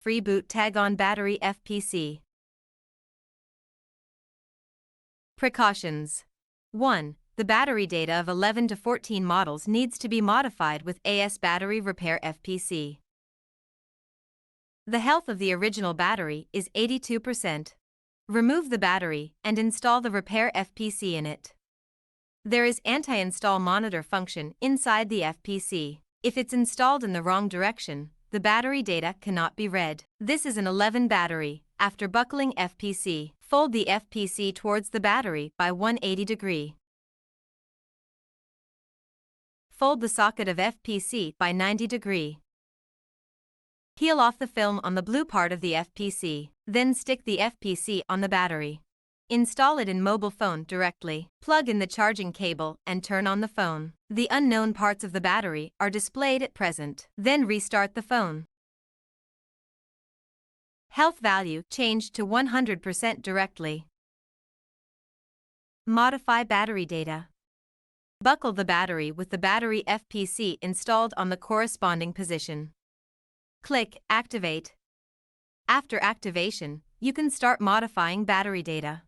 free boot tag on battery FPC. Precautions. 1. The battery data of 11 to 14 models needs to be modified with AS Battery Repair FPC. The health of the original battery is 82%. Remove the battery and install the Repair FPC in it. There is anti-install monitor function inside the FPC. If it's installed in the wrong direction, the battery data cannot be read. This is an 11 battery. After buckling FPC, fold the FPC towards the battery by 180 degree. Fold the socket of FPC by 90 degree. Peel off the film on the blue part of the FPC, then stick the FPC on the battery. Install it in mobile phone directly. Plug in the charging cable and turn on the phone. The unknown parts of the battery are displayed at present. Then restart the phone. Health value changed to 100% directly. Modify battery data. Buckle the battery with the battery FPC installed on the corresponding position. Click Activate. After activation, you can start modifying battery data.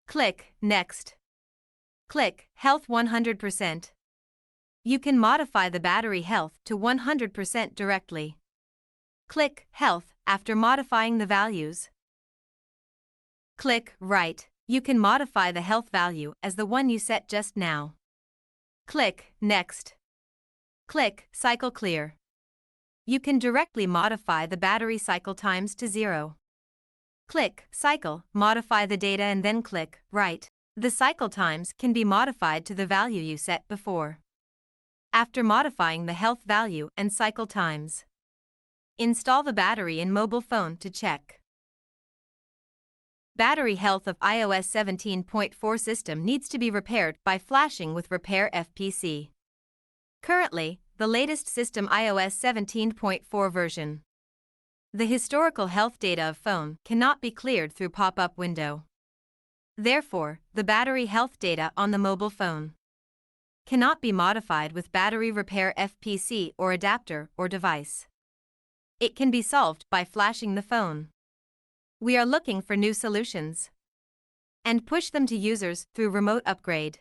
Click Next. Click Health 100%. You can modify the battery health to 100% directly. Click Health after modifying the values. Click Right. You can modify the health value as the one you set just now. Click Next. Click Cycle Clear. You can directly modify the battery cycle times to 0. Click Cycle, modify the data and then click Right. The cycle times can be modified to the value you set before. After modifying the health value and cycle times, install the battery in mobile phone to check. Battery health of iOS 17.4 system needs to be repaired by flashing with Repair FPC. Currently, the latest system iOS 17.4 version. The historical health data of phone cannot be cleared through pop-up window. Therefore, the battery health data on the mobile phone cannot be modified with battery repair FPC or adapter or device. It can be solved by flashing the phone. We are looking for new solutions and push them to users through remote upgrade.